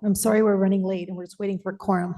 I'm sorry we're running late and we're just waiting for quorum.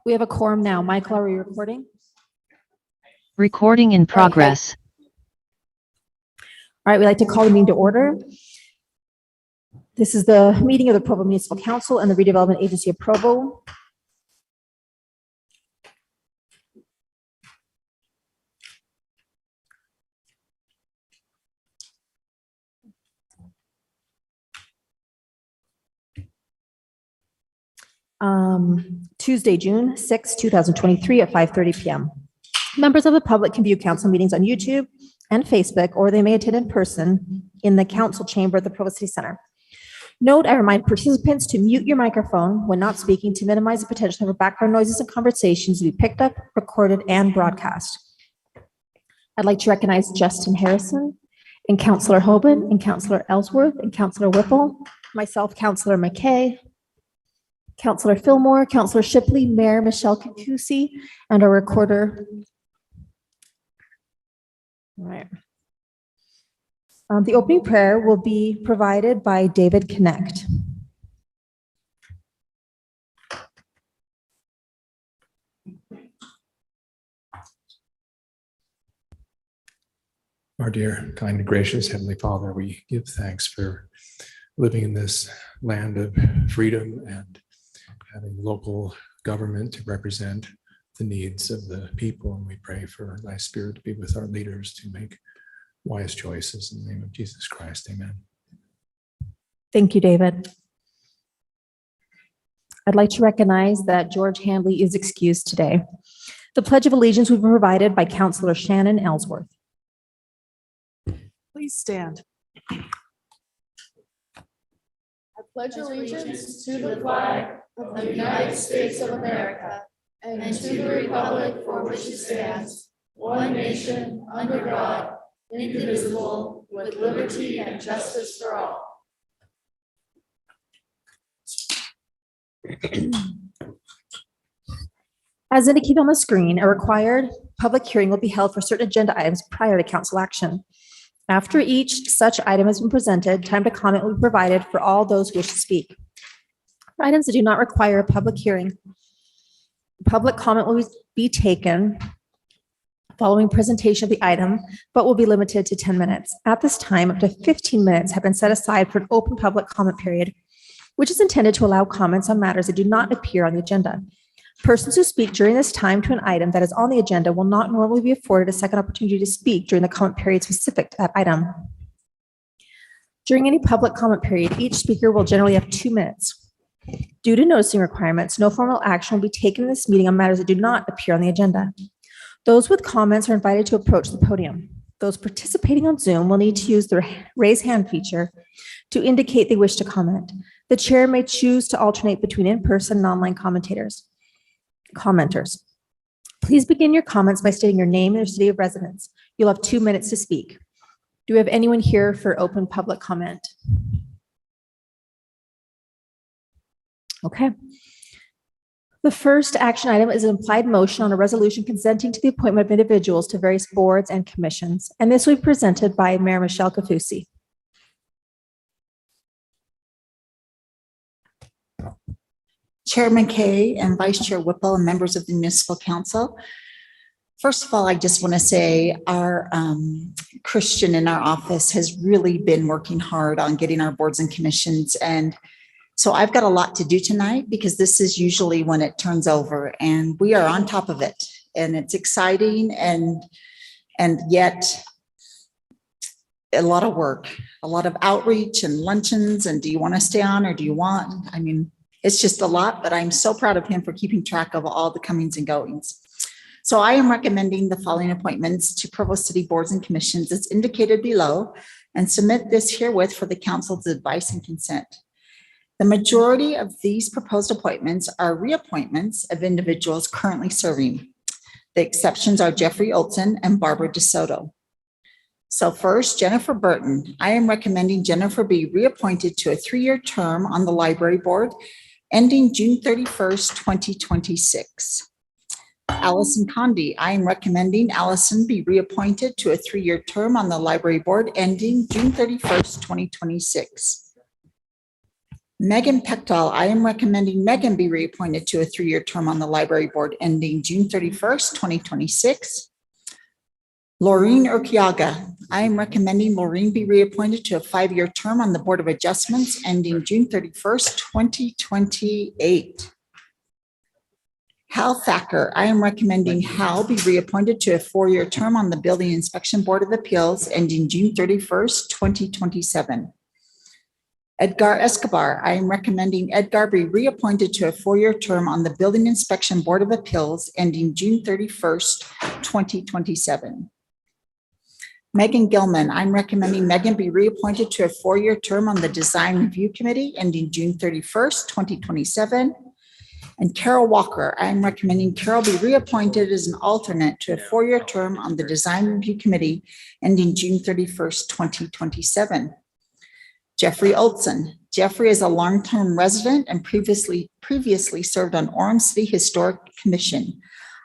We have a quorum now. Michael, are we recording? Recording in progress. All right, we'd like to call the meeting to order. This is the meeting of the Provo Municipal Council and the Redevelopment Agency of Provo. Tuesday, June 6, 2023 at 5:30 p.m. Members of the public can view council meetings on YouTube and Facebook, or they may attend in person in the council chamber at the Provo City Center. Note, I remind participants to mute your microphone when not speaking to minimize the potential for background noises and conversations to be picked up, recorded, and broadcast. I'd like to recognize Justin Harrison and Councillor Hoban and Councillor Ellsworth and Councillor Whipple, myself, Councillor McKay, Counselor Fillmore, Counselor Shipley, Mayor Michelle Kukusi, and our recorder. All right. The opening prayer will be provided by David Connect. Our dear, kind, and gracious Heavenly Father, we give thanks for living in this land of freedom and having local government to represent the needs of the people. And we pray for thy Spirit to be with our leaders to make wise choices. In the name of Jesus Christ, amen. Thank you, David. I'd like to recognize that George Handley is excused today. The Pledge of Allegiance will be provided by Counselor Shannon Ellsworth. Please stand. I pledge allegiance to the flag of the United States of America and to the republic for which it stands, one nation, under God, indivisible, with liberty and justice for all. As indicated on the screen, a required public hearing will be held for certain agenda items prior to council action. After each such item has been presented, time to comment will be provided for all those who wish to speak. For items that do not require a public hearing, public comment will be taken following presentation of the item, but will be limited to 10 minutes. At this time, up to 15 minutes have been set aside for an open public comment period, which is intended to allow comments on matters that do not appear on the agenda. Persons who speak during this time to an item that is on the agenda will not normally be afforded a second opportunity to speak during the comment period specific to that item. During any public comment period, each speaker will generally have 2 minutes. Due to noticing requirements, no formal action will be taken in this meeting on matters that do not appear on the agenda. Those with comments are invited to approach the podium. Those participating on Zoom will need to use the raise hand feature to indicate they wish to comment. The chair may choose to alternate between in-person and online commenters. Please begin your comments by stating your name and your city of residence. You'll have 2 minutes to speak. Do we have anyone here for open public comment? Okay. The first action item is an implied motion on a resolution consenting to the appointment of individuals to various boards and commissions. And this will be presented by Mayor Michelle Kukusi. Chairman Kay and Vice Chair Whipple and members of the Municipal Council. First of all, I just want to say our Christian in our office has really been working hard on getting our boards and commissions. And so I've got a lot to do tonight because this is usually when it turns over and we are on top of it. And it's exciting and yet a lot of work, a lot of outreach and luncheons. And do you want to stay on or do you want? I mean, it's just a lot, but I'm so proud of him for keeping track of all the comings and goings. So I am recommending the following appointments to Provo City boards and commissions as indicated below and submit this herewith for the council's advice and consent. The majority of these proposed appointments are reappointments of individuals currently serving. The exceptions are Jeffrey Olson and Barbara DeSoto. So first, Jennifer Burton. I am recommending Jennifer be reappointed to a 3-year term on the library board ending June 31st, 2026. Allison Condi. I am recommending Allison be reappointed to a 3-year term on the library board ending June 31st, 2026. Megan Pechtel. I am recommending Megan be reappointed to a 3-year term on the library board ending June 31st, 2026. Laureen Urquiaga. I am recommending Laureen be reappointed to a 5-year term on the Board of Adjustments ending June 31st, 2028. Hal Thacker. I am recommending Hal be reappointed to a 4-year term on the Building Inspection Board of Appeals ending June 31st, 2027. Edgar Escobar. I am recommending Edgar be reappointed to a 4-year term on the Building Inspection Board of Appeals ending June 31st, 2027. Megan Gilman. I'm recommending Megan be reappointed to a 4-year term on the Design Review Committee ending June 31st, 2027. And Carol Walker. I'm recommending Carol be reappointed as an alternate to a 4-year term on the Design Review Committee ending June 31st, 2027. Jeffrey Olson. Jeffrey is a long-term resident and previously served on Orem City Historic Commission.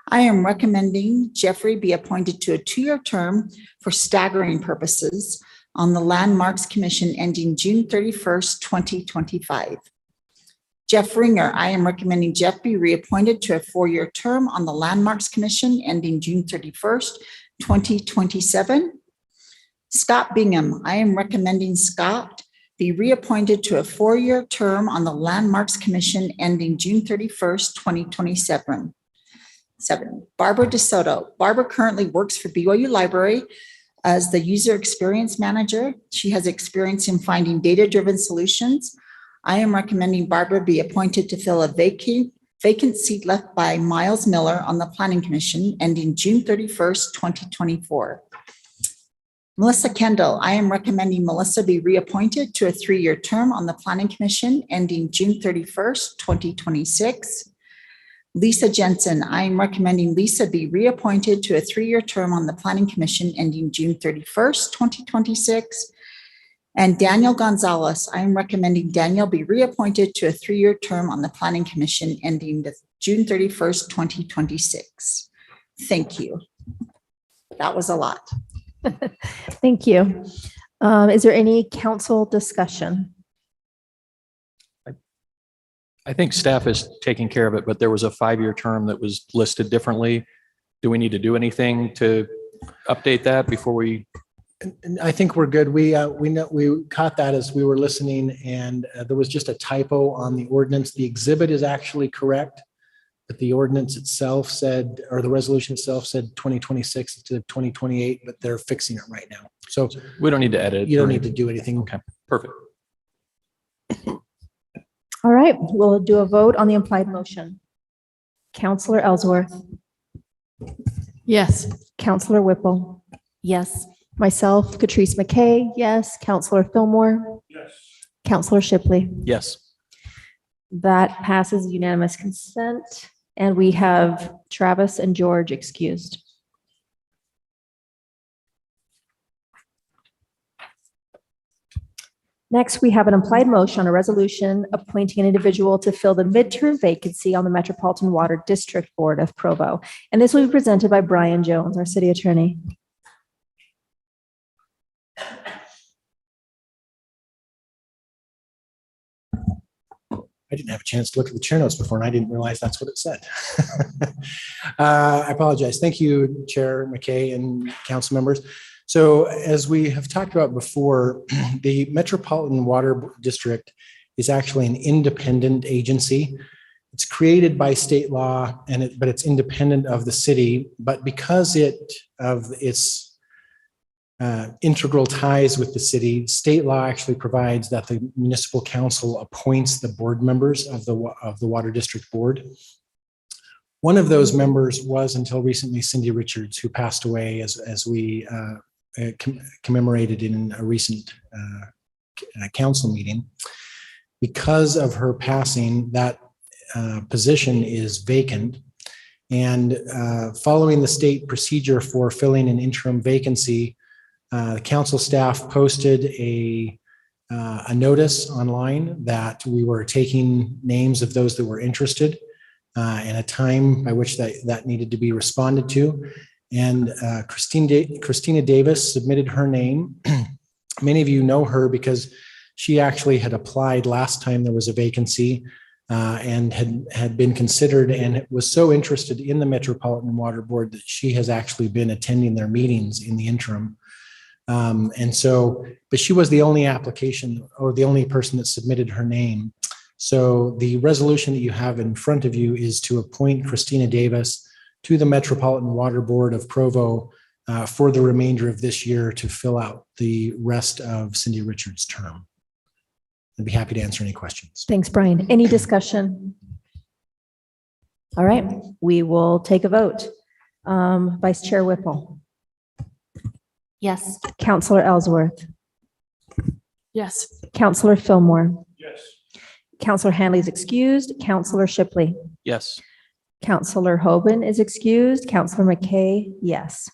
I am recommending Jeffrey be appointed to a 2-year term for staggering purposes on the Landmarks Commission ending June 31st, 2025. Jeff Ringer, I am recommending Jeff be reappointed to a 4-year term on the Landmarks Commission ending June 31st, 2027. Scott Bingham, I am recommending Scott be reappointed to a 4-year term on the Landmarks Commission ending June 31st, 2027. Barbara DeSoto. Barbara currently works for BYU Library as the user experience manager. She has experience in finding data-driven solutions. I am recommending Barbara be appointed to fill a vacant seat left by Miles Miller on the Planning Commission ending June 31st, 2024. Melissa Kendall, I am recommending Melissa be reappointed to a 3-year term on the Planning Commission ending June 31st, 2026. Lisa Jensen, I am recommending Lisa be reappointed to a 3-year term on the Planning Commission ending June 31st, 2026. And Daniel Gonzalez, I am recommending Daniel be reappointed to a 3-year term on the Planning Commission ending June 31st, 2026. Thank you. That was a lot. Thank you. Is there any council discussion? I think staff is taking care of it, but there was a 5-year term that was listed differently. Do we need to do anything to update that before we? And I think we're good. We caught that as we were listening, and there was just a typo on the ordinance. The exhibit is actually correct, but the ordinance itself said, or the resolution itself said 2026 to 2028, but they're fixing it right now. So We don't need to edit. you don't need to do anything. Okay, perfect. All right, we'll do a vote on the implied motion. Counselor Ellsworth. Yes. Counselor Whipple. Yes. Myself, Catrice McKay. Yes. Counselor Fillmore. Yes. Counselor Shipley. Yes. That passes unanimous consent. And we have Travis and George excused. Next, we have an implied motion on a resolution appointing an individual to fill the midterm vacancy on the Metropolitan Water District Board of Provo. And this will be presented by Brian Jones, our city attorney. I didn't have a chance to look at the chair notes before, and I didn't realize that's what it said. I apologize. Thank you, Chair McKay and council members. So as we have talked about before, the Metropolitan Water District is actually an independent agency. It's created by state law, but it's independent of the city. But because of its integral ties with the city, state law actually provides that the municipal council appoints the board members of the Water District Board. One of those members was until recently Cindy Richards, who passed away as we commemorated in a recent council meeting. Because of her passing, that position is vacant. And following the state procedure for filling an interim vacancy, the council staff posted a notice online that we were taking names of those that were interested and a time by which that needed to be responded to. And Christina Davis submitted her name. Many of you know her because she actually had applied last time there was a vacancy and had been considered and was so interested in the Metropolitan Water Board that she has actually been attending their meetings in the interim. But she was the only application or the only person that submitted her name. So the resolution that you have in front of you is to appoint Christina Davis to the Metropolitan Water Board of Provo for the remainder of this year to fill out the rest of Cindy Richards' term. I'd be happy to answer any questions. Thanks, Brian. Any discussion? All right, we will take a vote. Vice Chair Whipple. Yes. Counselor Ellsworth. Yes. Counselor Fillmore. Yes. Counselor Hanley is excused. Counselor Shipley. Yes. Counselor Hoban is excused. Counselor McKay, yes.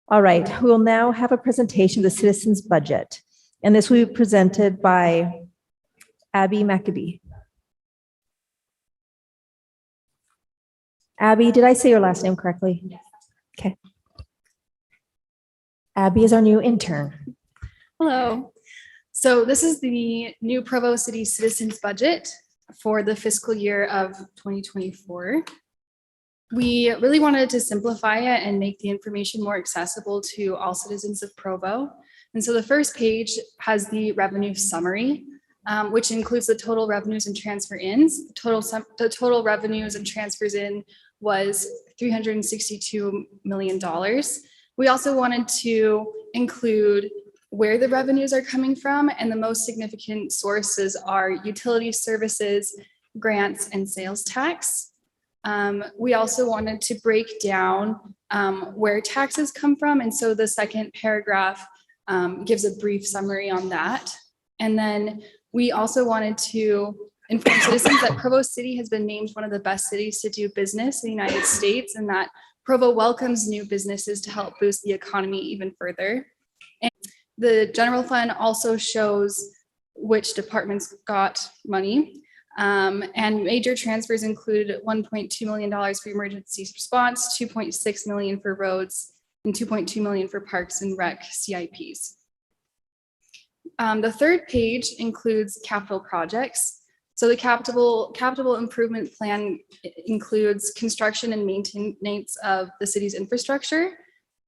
All right, we will now have a presentation of the citizens' budget. And this will be presented by Abby Maccabee. Abby, did I say your last name correctly? Yes. Okay. Abby is our new intern. Hello. So this is the new Provo City Citizens Budget for the fiscal year of 2024. We really wanted to simplify it and make the information more accessible to all citizens of Provo. And so the first page has the revenue summary, which includes the total revenues and transfer ins. The total revenues and transfers in was $362 million. We also wanted to include where the revenues are coming from, and the most significant sources are utility services, grants, and sales tax. We also wanted to break down where taxes come from, and so the second paragraph gives a brief summary on that. And then we also wanted to inform citizens that Provo City has been named one of the best cities to do business in the United States, and that Provo welcomes new businesses to help boost the economy even further. And the general fund also shows which departments got money. And major transfers include $1.2 million for emergency response, $2.6 million for roads, and $2.2 million for parks and rec CIPs. The third page includes capital projects. So the capital improvement plan includes construction and maintenance of the city's infrastructure.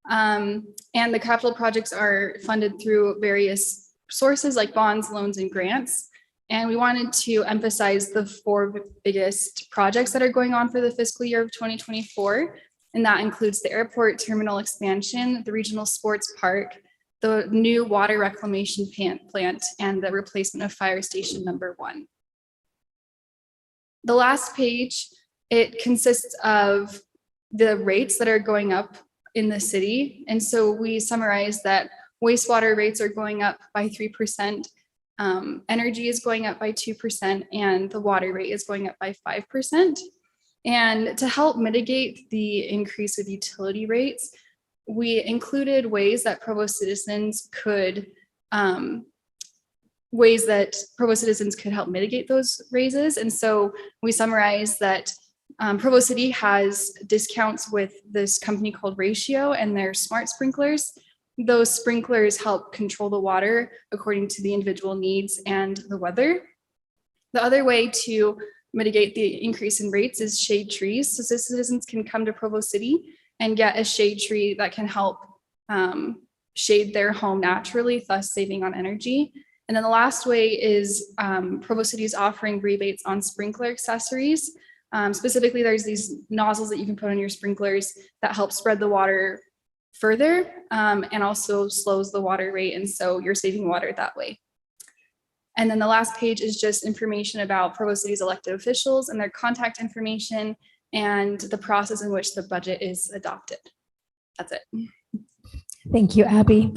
And the capital projects are funded through various sources like bonds, loans, and grants. And we wanted to emphasize the four biggest projects that are going on for the fiscal year of 2024. And that includes the airport terminal expansion, the regional sports park, the new water reclamation plant, and the replacement of fire station number 1. The last page, it consists of the rates that are going up in the city. And so we summarize that wastewater rates are going up by 3%, energy is going up by 2%, and the water rate is going up by 5%. And to help mitigate the increase of utility rates, we included ways that Provo citizens could help mitigate those raises. And so we summarize that Provo City has discounts with this company called Ratio and their smart sprinklers. Those sprinklers help control the water according to the individual needs and the weather. The other way to mitigate the increase in rates is shade trees. So citizens can come to Provo City and get a shade tree that can help shade their home naturally, thus saving on energy. And then the last way is Provo City is offering rebates on sprinkler accessories. Specifically, there's these nozzles that you can put on your sprinklers that help spread the water further and also slows the water rate. And so you're saving water that way. And then the last page is just information about Provo City's elected officials and their contact information and the process in which the budget is adopted. That's it. Thank you, Abby.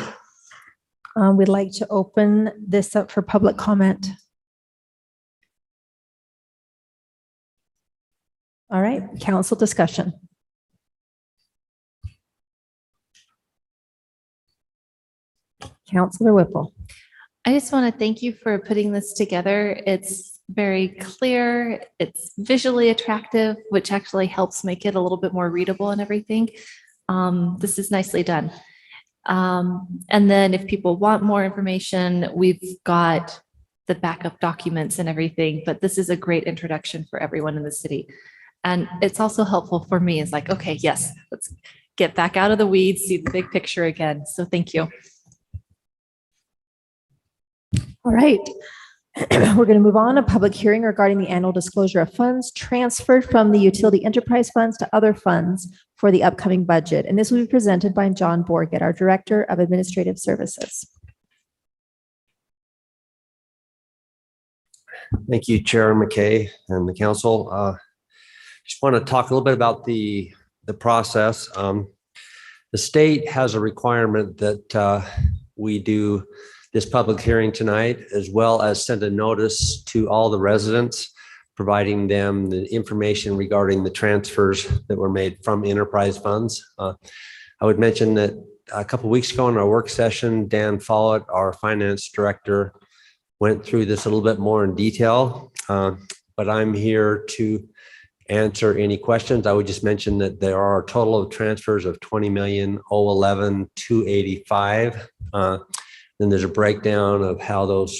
We'd like to open this up for public comment. All right, council discussion. Councilor Whipple. I just want to thank you for putting this together. It's very clear, it's visually attractive, which actually helps make it a little bit more readable and everything. This is nicely done. And then if people want more information, we've got the backup documents and everything, but this is a great introduction for everyone in the city. And it's also helpful for me. It's like, okay, yes, let's get back out of the weeds, see the big picture again. So thank you. All right. We're going to move on. A public hearing regarding the annual disclosure of funds transferred from the utility enterprise funds to other funds for the upcoming budget. And this will be presented by John Borgett, our Director of Administrative Services. Thank you, Chair McKay and the council. Just want to talk a little bit about the process. The state has a requirement that we do this public hearing tonight, as well as send a notice to all the residents, providing them the information regarding the transfers that were made from enterprise funds. I would mention that a couple of weeks ago in our work session, Dan Follett, our finance director, went through this a little bit more in detail, but I'm here to answer any questions. I would just mention that there are a total of transfers of 20,011,285. Then there's a breakdown of how those,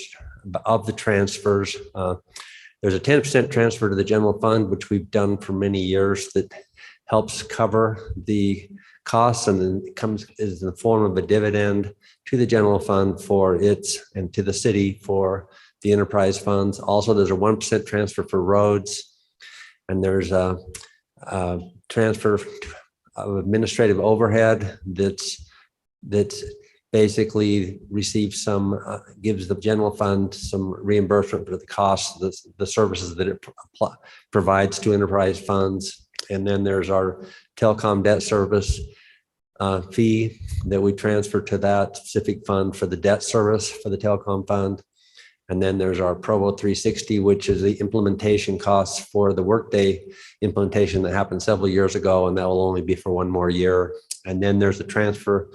of the transfers. There's a 10% transfer to the general fund, which we've done for many years, that helps cover the costs, and then it comes is in the form of a dividend to the general fund for its, and to the city for the enterprise funds. Also, there's a 1% transfer for roads, and there's a transfer of administrative overhead that's basically receives some, gives the general fund some reimbursement for the costs, the services that it provides to enterprise funds. And then there's our telecom debt service fee that we transfer to that specific fund for the debt service for the telecom fund. And then there's our Provo 360, which is the implementation costs for the Workday implementation that happened several years ago, and that will only be for one more year. And then there's the transfer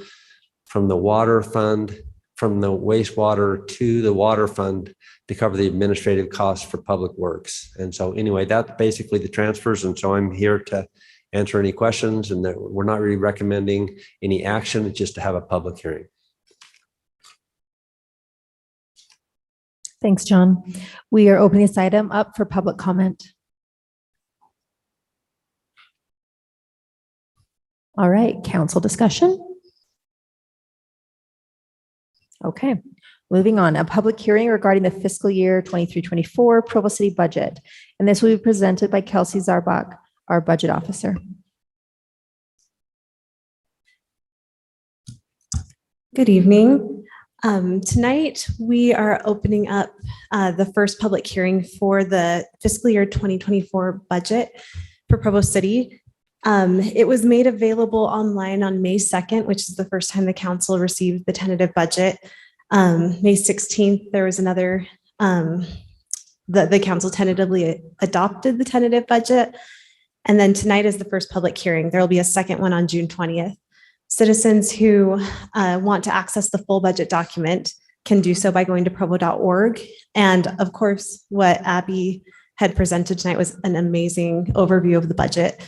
from the water fund, from the wastewater to the water fund to cover the administrative costs for public works. And so anyway, that's basically the transfers. And so I'm here to answer any questions, and that we're not really recommending any action, it's just to have a public hearing. Thanks, John. We are opening this item up for public comment. All right, council discussion. Okay, moving on. A public hearing regarding the fiscal year 23-24 Provo City budget. And this will be presented by Kelsey Zarbach, our budget officer. Good evening. Tonight, we are opening up the first public hearing for the fiscal year 2024 budget for Provo City. It was made available online on May 2nd, which is the first time the council received the tentative budget. May 16th, there was another, the council tentatively adopted the tentative budget. And then tonight is the first public hearing. There will be a second one on June 20th. Citizens who want to access the full budget document can do so by going to provo.org. And of course, what Abby had presented tonight was an amazing overview of the budget.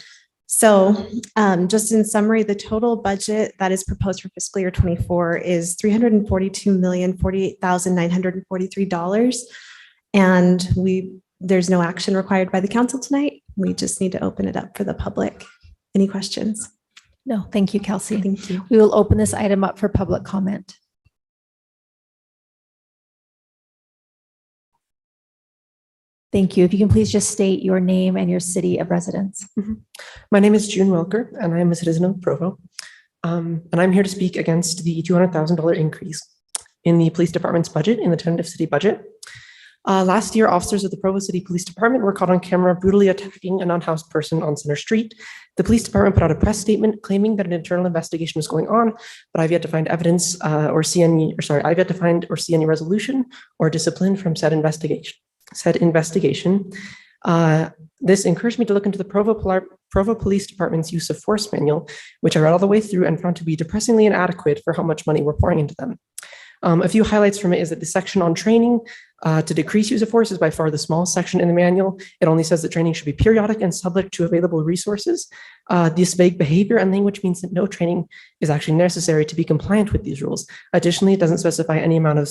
So just in summary, the total budget that is proposed for fiscal year 24 is $342,048,943. And there's no action required by the council tonight. We just need to open it up for the public. Any questions? No, thank you, Kelsey. Thank you. We will open this item up for public comment. Thank you. If you can please just state your name and your city of residence. My name is June Welker, and I am a citizen of Provo. And I'm here to speak against the $200,000 increase in the police department's budget in the tentative city budget. Last year, officers of the Provo City Police Department were caught on camera brutally attacking an unhoused person on Center Street. The police department put out a press statement claiming that an internal investigation was going on, but I've yet to find evidence I've yet to find or see any resolution or discipline from said investigation. This encouraged me to look into the Provo Police Department's use of force manual, which I read all the way through and found to be depressingly inadequate for how much money we're pouring into them. A few highlights from it is that the section on training to decrease use of force is by far the smallest section in the manual. It only says that training should be periodic and subject to available resources. This vague behavior and language means that no training is actually necessary to be compliant with these rules. Additionally, it doesn't specify any amount of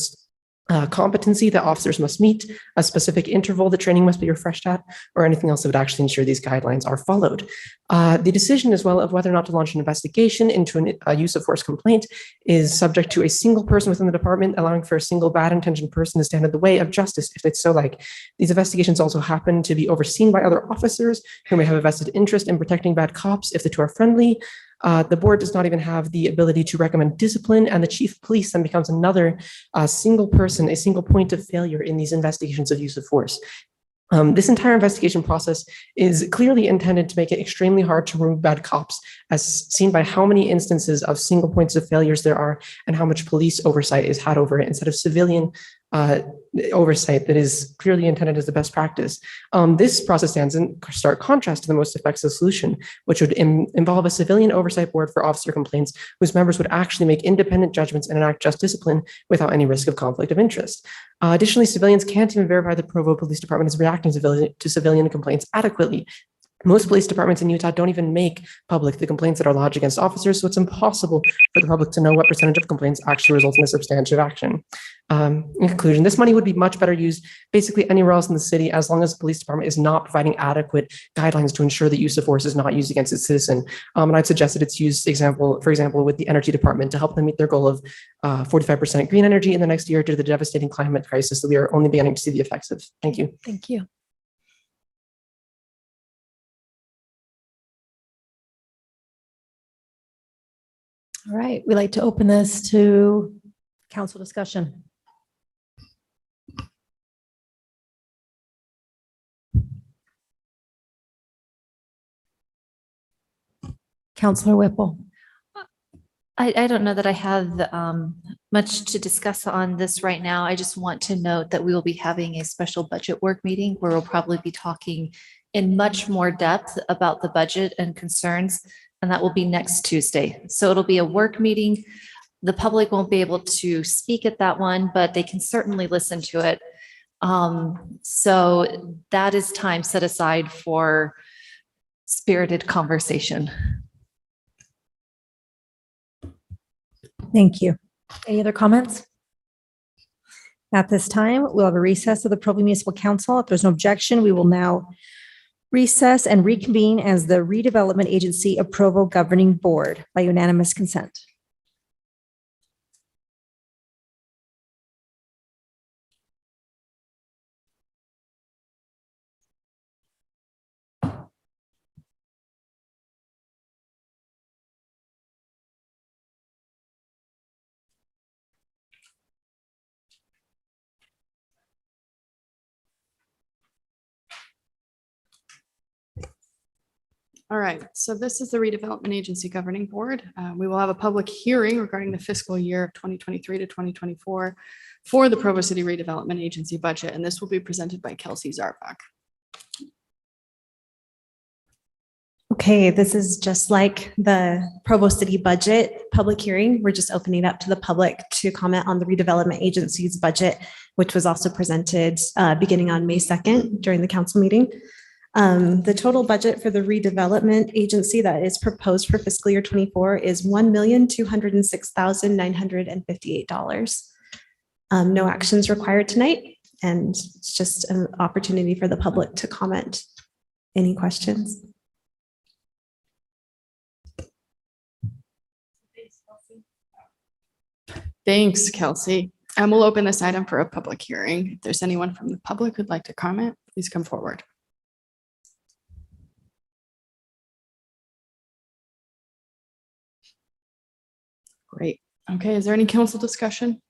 competency that officers must meet, a specific interval the training must be refreshed at, or anything else that would actually ensure these guidelines are followed. The decision as well of whether or not to launch an investigation into a use of force complaint is subject to a single person within the department, allowing for a single bad intentioned person to stand in the way of justice if it's so like. These investigations also happen to be overseen by other officers who may have a vested interest in protecting bad cops if the two are friendly. The board does not even have the ability to recommend discipline, and the chief of police then becomes another single person, a single point of failure in these investigations of use of force. This entire investigation process is clearly intended to make it extremely hard to remove bad cops, as seen by how many instances of single points of failures there are and how much police oversight is had over it instead of civilian oversight that is clearly intended as the best practice. This process stands in stark contrast to the most effective solution, which would involve a civilian oversight board for officer complaints whose members would actually make independent judgments and enact just discipline without any risk of conflict of interest. Additionally, civilians can't even verify the Provo Police Department is reacting to civilian complaints adequately. Most police departments in Utah don't even make public the complaints that are lodged against officers, so it's impossible for the public to know what percentage of complaints actually result in a substantive action. In conclusion, this money would be much better used basically anywhere else in the city as long as the police department is not providing adequate guidelines to ensure that use of force is not used against its citizen. And I'd suggest that it's used, for example, with the energy department to help them meet their goal of 45% green energy in the next year due to the devastating climate crisis that we are only beginning to see the effects of. Thank you. Thank you. All right, we'd like to open this to council discussion. Councilor Whipple. I don't know that I have much to discuss on this right now. I just want to note that we will be having a special budget work meeting where we'll probably be talking in much more depth about the budget and concerns, and that will be next Tuesday. So it'll be a work meeting. The public won't be able to speak at that one, but they can certainly listen to it. So that is time set aside for spirited conversation. Thank you. Any other comments? At this time, we'll have a recess of the Provo Municipal Council. If there's no objection, we will now recess and reconvene as the Redevelopment Agency of Provo Governing Board by unanimous consent. All right, so this is the Redevelopment Agency Governing Board. We will have a public hearing regarding the fiscal year of 2023 to 2024 for the Provo City Redevelopment Agency budget, and this will be presented by Kelsey Zarbach. Okay, this is just like the Provo City Budget public hearing. We're just opening it up to the public to comment on the redevelopment agency's budget, which was also presented beginning on May 2nd during the council meeting. The total budget for the redevelopment agency that is proposed for fiscal year 24 is $1,206,958. No actions required tonight, and it's just an opportunity for the public to comment. Any questions? Thanks, Kelsey. And we'll open this item for a public hearing. If there's anyone from the public who'd like to comment, please come forward. Great. Okay, is there any council discussion?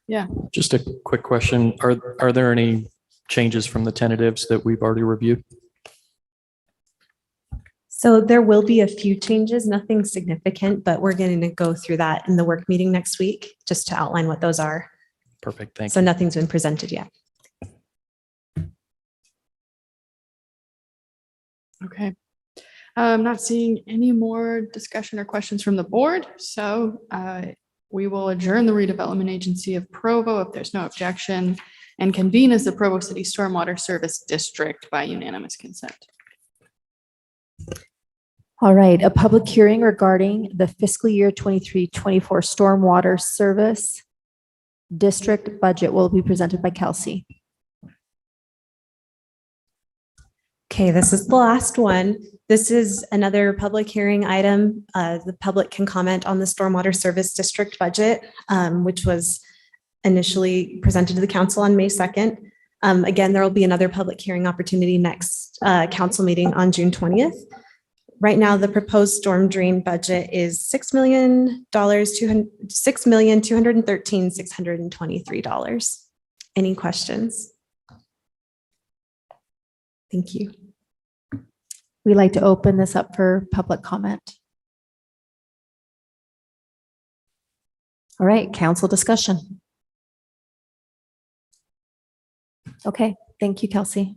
Yeah. Just a quick question. Are there any changes from the tentatives that we've already reviewed? So there will be a few changes, nothing significant, but we're going to go through that in the work meeting next week, just to outline what those are. Perfect. Thank So you. nothing's been presented yet. Okay. I'm not seeing any more discussion or questions from the board. So we will adjourn the Redevelopment Agency of Provo if there's no objection and convene as the Provo City Stormwater Service District by unanimous consent. All right, a public hearing regarding the fiscal year 23-24 Stormwater Service District budget will be presented by Kelsey. Okay, this is the last one. This is another public hearing item. The public can comment on the Stormwater Service District budget, which was initially presented to the council on May 2nd. Again, there will be another public hearing opportunity next council meeting on June 20th. Right now, the proposed storm drain budget is $6,213,623. Any questions? Thank you. We'd like to open this up for public comment. All right, council discussion. Okay, thank you, Kelsey.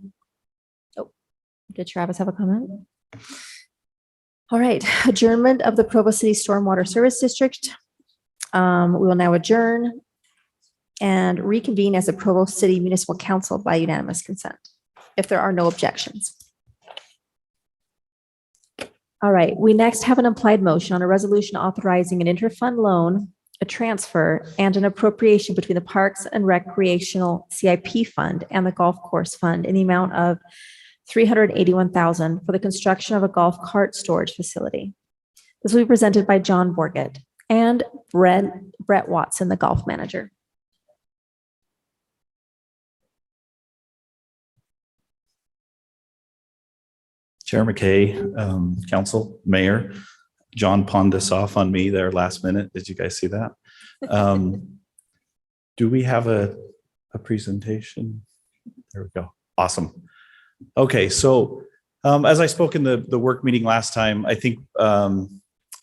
Oh, did Travis have a comment? All right, adjournment of the Provo City Stormwater Service District. We will now adjourn and reconvene as a Provo City Municipal Council by unanimous consent, if there are no objections. All right, we next have an implied motion on a resolution authorizing an interfund loan, a transfer, and an appropriation between the Parks and Recreational CIP Fund and the Golf Course Fund in the amount of $381,000 for the construction of a golf cart storage facility. This will be presented by John Borgett and Brett Watson, the golf manager. Chair McKay, Council, Mayor, John pawned this off on me there last minute. Did you guys see that? Do we have a presentation? There we go. Awesome. Okay, so as I spoke in the work meeting last time, I think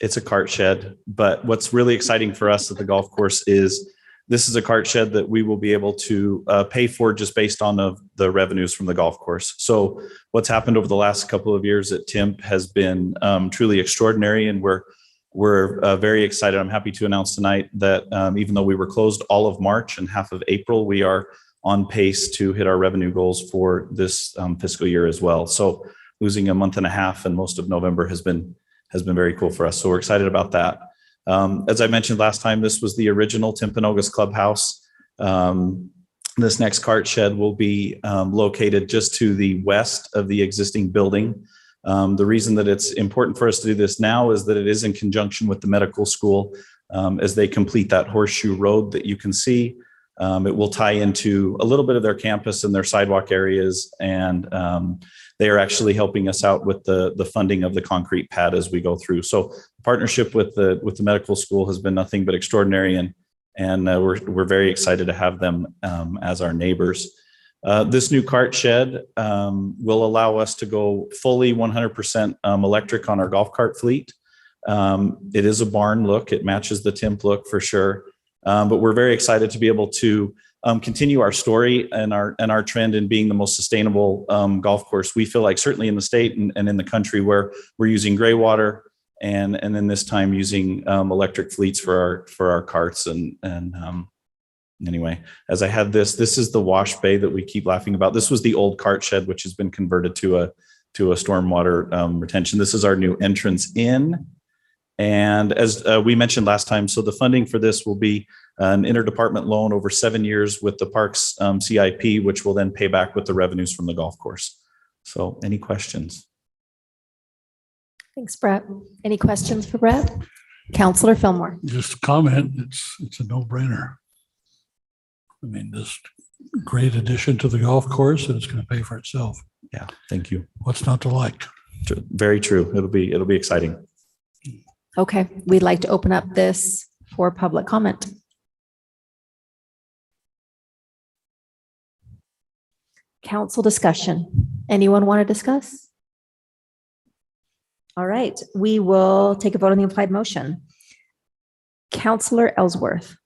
it's a cart shed, but what's really exciting for us at the golf course is this is a cart shed that we will be able to pay for just based on the revenues from the golf course. So what's happened over the last couple of years at TIMP has been truly extraordinary, and we're very excited. I'm happy to announce tonight that even though we were closed all of March and half of April, we are on pace to hit our revenue goals for this fiscal year as well. So losing a month and a half and most of November has been very cool for us. So we're excited about that. As I mentioned last time, this was the original Timpanogos Clubhouse. This next cart shed will be located just to the west of the existing building. The reason that it's important for us to do this now is that it is in conjunction with the medical school as they complete that horseshoe road that you can see. It will tie into a little bit of their campus and their sidewalk areas, and they are actually helping us out with the funding of the concrete pad as we go through. So partnership with the medical school has been nothing but extraordinary, and we're very excited to have them as our neighbors. This new cart shed will allow us to go fully 100% electric on our golf cart fleet. It is a barn look. It matches the TIMP look for sure. But we're very excited to be able to continue our story and our trend in being the most sustainable golf course. We feel like certainly in the state and in the country where we're using gray water and then this time using electric fleets for our carts. And anyway, as I had this is the wash bay that we keep laughing about. This was the old cart shed, which has been converted to a stormwater retention. This is our new entrance in. And as we mentioned last time, so the funding for this will be an interdepartment loan over 7 years with the Parks CIP, which will then pay back with the revenues from the golf course. So any questions? Thanks, Brett. Any questions for Brett? Counselor Fillmore. Just a comment, it's a no-brainer. I mean, this great addition to the golf course, and it's going to pay for itself. Yeah, thank you. What's not to like? Very true. It'll be exciting. Okay, we'd like to open up this for public comment. Council discussion. Anyone want to discuss? All right, we will take a vote on the implied motion. Counselor Ellsworth.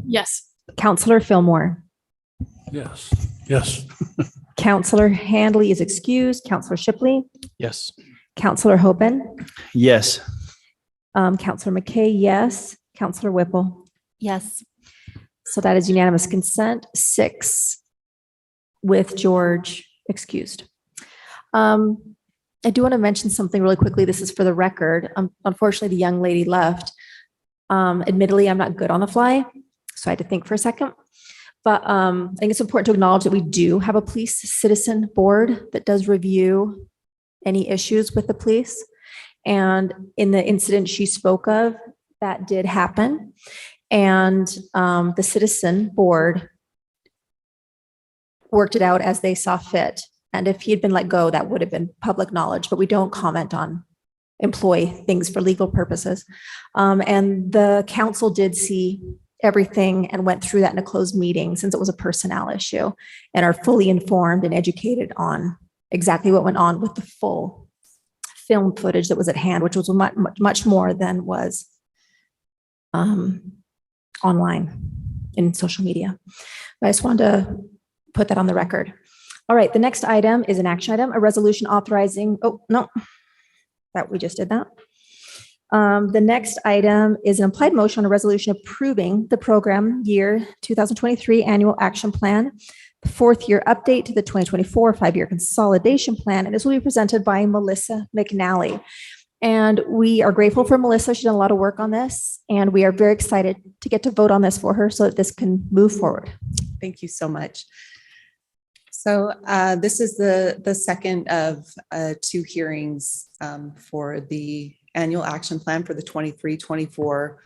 Yes. Counselor Fillmore. Yes, yes. Counselor Handley is excused. Counselor Shipley. Yes. Counselor Hoban. Yes. Counselor McKay, yes. Counselor Whipple. Yes. So that is unanimous consent, 6 with George excused. I do want to mention something really quickly. This is for the record. Unfortunately, the young lady left. Admittedly, I'm not good on the fly, so I had to think for a second. But I think it's important to acknowledge that we do have a police citizen board that does review any issues with the police. And in the incident she spoke of, that did happen. And the citizen board worked it out as they saw fit. And if he had been let go, that would have been public knowledge, but we don't comment on employee things for legal purposes. And the council did see everything and went through that in a closed meeting since it was a personnel issue, and are fully informed and educated on exactly what went on with the full film footage that was at hand, which was much more than was online in social media. But I just wanted to put that on the record. All right, the next item is an action item, a resolution authorizing, oh, no, that we just did that. The next item is an implied motion on a resolution approving the program year 2023 annual action plan, the fourth year update to the 2024 5-year consolidation plan, and this will be presented by Melissa McNally. And we are grateful for Melissa. She's done a lot of work on this, and we are very excited to get to vote on this for her so that this can move forward. Thank you so much. So this is the second of two hearings for the annual action plan for the 23-24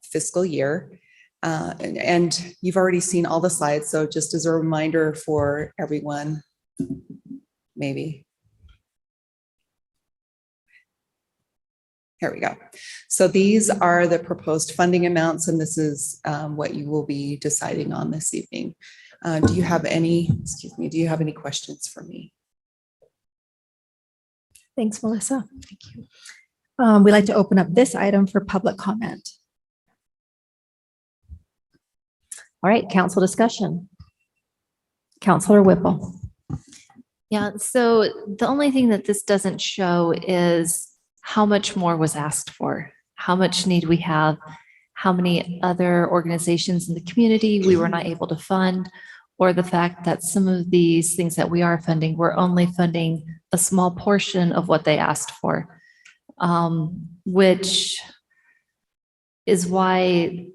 fiscal year. And you've already seen all the slides. So just as a reminder for everyone, maybe. Here we go. So these are the proposed funding amounts, and this is what you will be deciding on this evening. Do you have any questions for me? Thanks, Melissa. Thank you. We'd like to open up this item for public comment. All right, council discussion. Councilor Whipple. Yeah, so the only thing that this doesn't show is how much more was asked for, how much need we have, how many other organizations in the community we were not able to fund, or the fact that some of these things that we are funding, we're only funding a small portion of what they asked for, which is why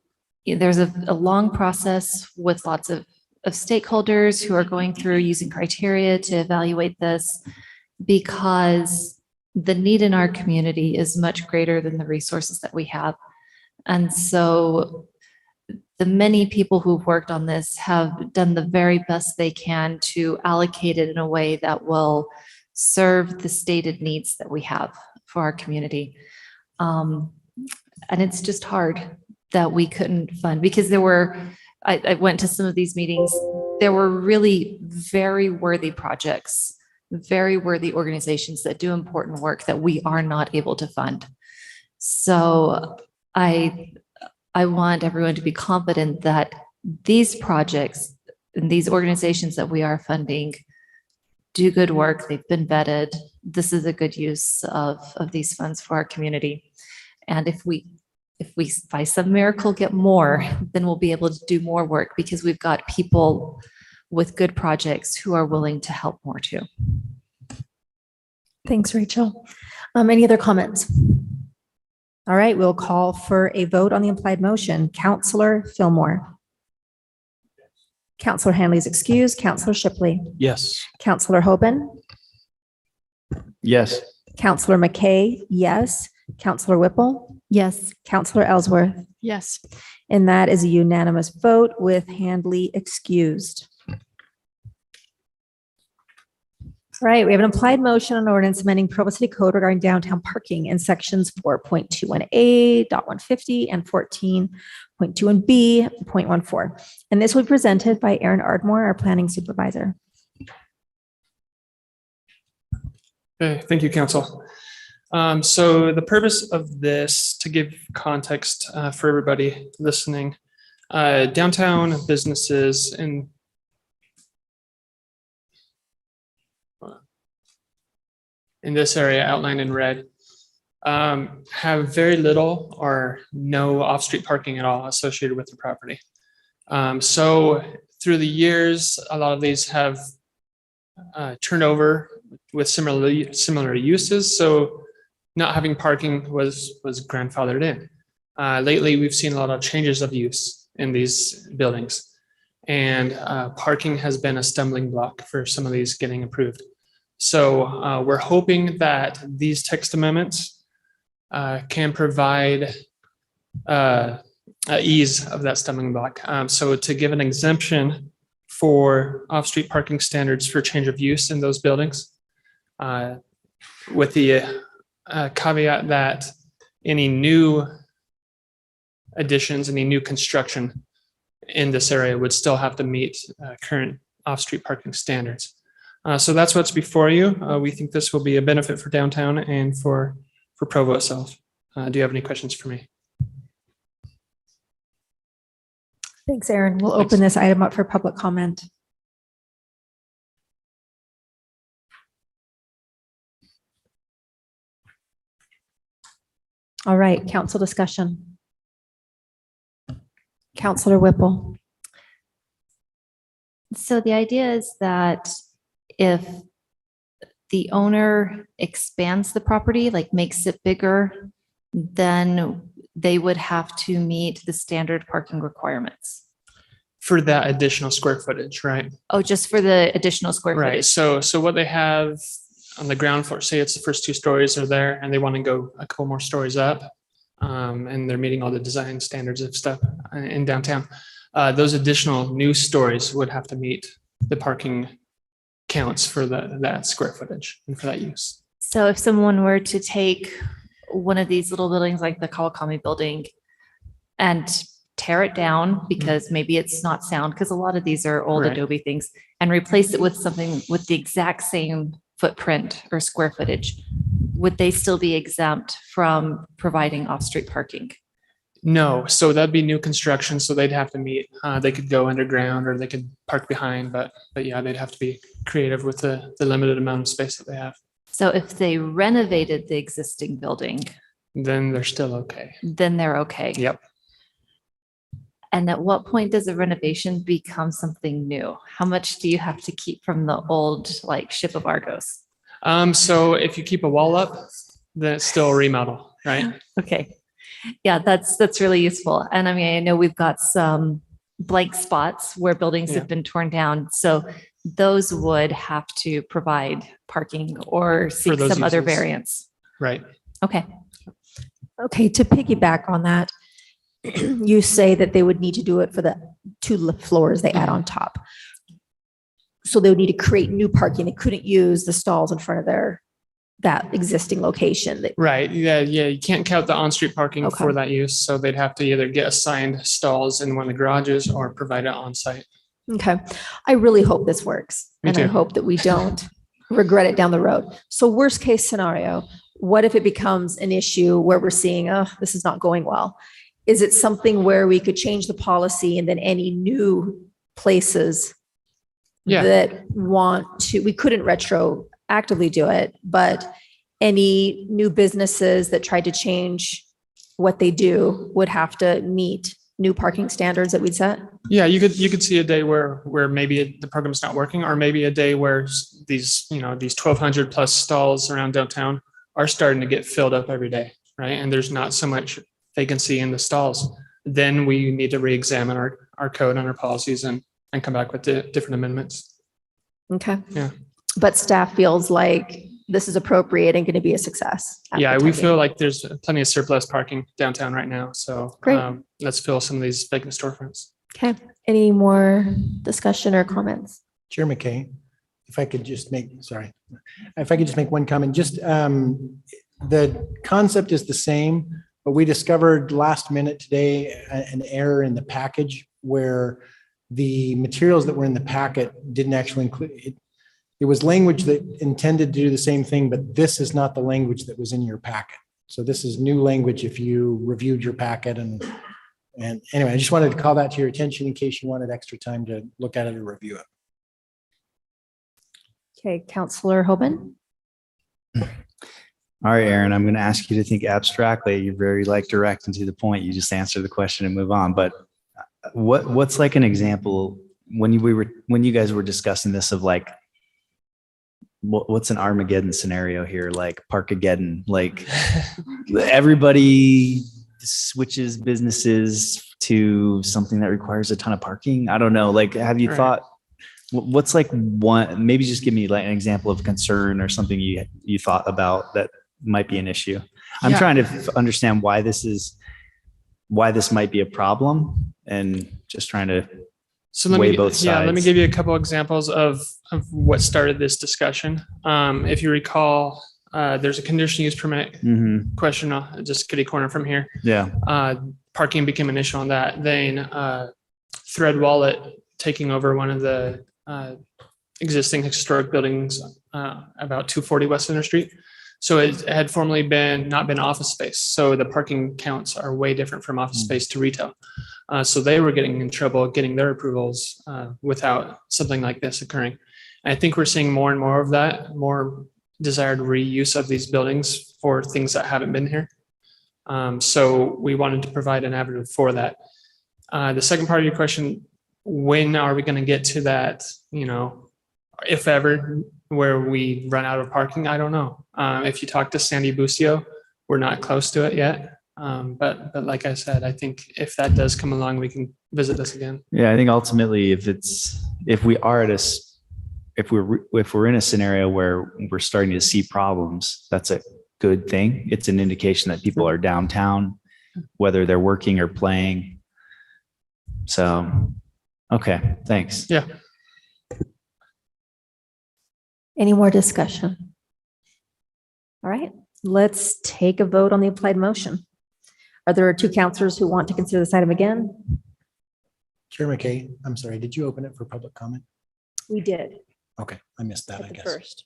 there's a long process with lots of stakeholders who are going through using criteria to evaluate this, because the need in our community is much greater than the resources that we have. And so the many people who've worked on this have done the very best they can to allocate it in a way that will serve the stated needs that we have for our community. And it's just hard that we couldn't fund, because I went to some of these meetings, there were really very worthy projects, very worthy organizations that do important work that we are not able to fund. So I want everyone to be confident that these projects and these organizations that we are funding do good work. They've been vetted. This is a good use of these funds for our community. And if we by some miracle get more, then we'll be able to do more work, because we've got people with good projects who are willing to help more too. Thanks, Rachel. Any other comments? All right, we'll call for a vote on the implied motion. Councilor Fillmore. Councilor Hanley's excused. Councilor Shipley. Yes. Councilor Hoban. Yes. Councilor McKay, yes. Councilor Whipple. Yes. Councilor Ellsworth. Yes. And that is a unanimous vote with Handley excused. All right, we have an implied motion on ordinance amending Provo City Code regarding downtown parking in sections 4.21A, .150, and 14.21B, .14. And this will be presented by Aaron Ardmore, our planning supervisor. Okay, thank you, Council. So the purpose of this, to give context for everybody listening, downtown businesses in this area outlined in red have very little or no off-street parking at all associated with the property. So through the years, a lot of these have turned over with similar uses. So not having parking was grandfathered in. Lately, we've seen a lot of changes of use in these buildings, and parking has been a stumbling block for some of these getting approved. So we're hoping that these text amendments can provide ease of that stumbling block. So to give an exemption for off-street parking standards for change of use in those buildings, with the caveat that any new additions, any new construction in this area would still have to meet current off-street parking standards. So that's what's before you. We think this will be a benefit for downtown and for Provo itself. Do you have any questions for me? Thanks, Aaron. We'll open this item up for public comment. All right, council discussion. Counselor Whipple. So the idea is that if the owner expands the property, like makes it bigger, then they would have to meet the standard parking requirements. For that additional square footage, right? Oh, just for the additional square Right. footage. So what they have on the ground floor, say it's the first 2 stories are there and they want to go a couple more stories up. And they're meeting all the design standards of stuff in downtown. Those additional new stories would have to meet the parking counts for that square footage and for that use. So if someone were to take one of these little buildings like the Kawakami building and tear it down because maybe it's not sound, because a lot of these are old Right. Adobe things, and replace it with something with the exact same footprint or square footage, would they still be exempt from providing off-street parking? No, so that'd be new construction. So they'd have to meet, they could go underground or they could park behind, but yeah, they'd have to be creative with the limited amount of space that they have. So if they renovated the existing building, Then they're still okay. then they're okay. Yep. And at what point does a renovation become something new? How much do you have to keep from the old, like, ship of Argos? So if you keep a wall up, then it's still a remodel, right? Okay. Yeah, that's really useful. And I mean, I know we've got some blank spots where buildings Yeah. have been torn down. So those would have to provide parking or seek those some other uses. variance. Right. Okay. Okay, to piggyback on that, you say that they would need to do it for the 2 floors they add on top. So they would need to create new parking. They couldn't use the stalls in front of that existing location. Right. Yeah. You can't count the on-street parking Okay. for that use. So they'd have to either get assigned stalls in one of the garages or provide it on-site. Okay, I really hope this works. Me And I too. hope that we don't regret it down the road. So worst case scenario, what if it becomes an issue where we're seeing, oh, this is not going well? Is it something where we could change the policy and then any new places Yeah. that want to, we couldn't retroactively do it, but any new businesses that tried to change what they do would have to meet new parking standards that we'd set? Yeah, you could see a day where maybe the program's not working, or maybe a day where these 1,200 plus stalls around downtown are starting to get filled up every day, right? And there's not so much vacancy in the stalls. Then we need to re-examine our code and our policies and come back with different amendments. Okay. Yeah. But staff feels like this is appropriate and going to be a success. at Yeah, the we time feel being. like there's plenty of surplus parking downtown right now. So Great. Let's fill some of these vacant storefronts. Okay. Any more discussion or comments? Chair McKay, if I could just make one comment, just the concept is the same, but we discovered last minute today an error in the package where the materials that were in the packet didn't actually include it. It was language that intended to do the same thing, but this is not the language that was in your packet. So this is new language if you reviewed your packet and anyway, I just wanted to call that to your attention in case you wanted extra time to look at it or review it. Okay, Counselor Hoban. All right, Aaron, I'm going to ask you to think abstractly. You're very direct and to the point. You just answer the question and move on. But what's like an example when you guys were discussing this of like, what's an Armageddon scenario here? Like Parkageddon, like everybody switches businesses to something that requires a ton of parking. I don't know. Like, have you thought, what's like one, maybe just give me like an example of concern or something you thought about that might be an issue. I'm trying to understand why this might be a problem and just trying to weigh both sides. Let me give you a couple examples of what started this discussion. If you recall, there's a conditional use permit question, just kitty corner from here. Yeah. Parking became an issue on that. Then Thread Wallet taking over one of the existing historic buildings about 240 West Center Street. So it had formerly not been office space. So the parking counts are way different from office space to retail. So they were getting in trouble getting their approvals without something like this occurring. And I think we're seeing more and more of that, more desired reuse of these buildings for things that haven't been here. So we wanted to provide an avenue for that. The second part of your question, when are we going to get to that, if ever, where we run out of parking? I don't know. If you talk to Sandy Busio, we're not close to it yet. But like I said, I think if that does come along, we can visit this again. Yeah, I think ultimately, if we're in a scenario where we're starting to see problems, that's a good thing. It's an indication that people are downtown, whether they're working or playing. So, okay, thanks. Yeah. Any more discussion? All right, let's take a vote on the applied motion. Are there two counselors who want to consider this item again? Chair McKay, I'm sorry, did you open it for public comment? We did. Okay, I missed that, I At the guess. first.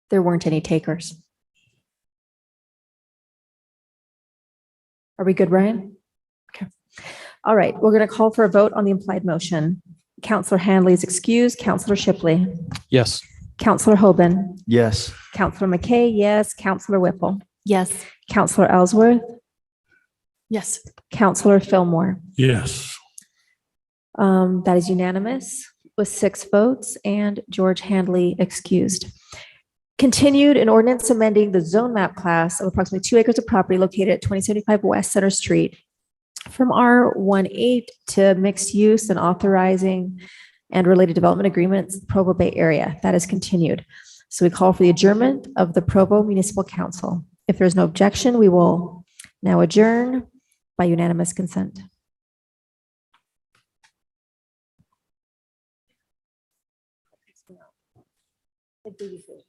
There weren't any takers. Are we good, Ryan? Okay. All right, we're going to call for a vote on the implied motion. Counselor Handley is excused. Counselor Shipley. Yes. Counselor Hoban. Yes. Counselor McKay, yes. Counselor Whipple. Yes. Counselor Ellsworth. Yes. Counselor Fillmore. Yes. That is unanimous with 6 votes and George Handley excused. Continued an ordinance amending the zone map class of approximately 2 acres of property located at 2075 West Center Street from R18 to mixed use and authorizing and related development agreements, Provo Bay area. That is continued. So we call for the adjournment of the Provo Municipal Council. If there's no objection, we will now adjourn by unanimous consent. Like baby food.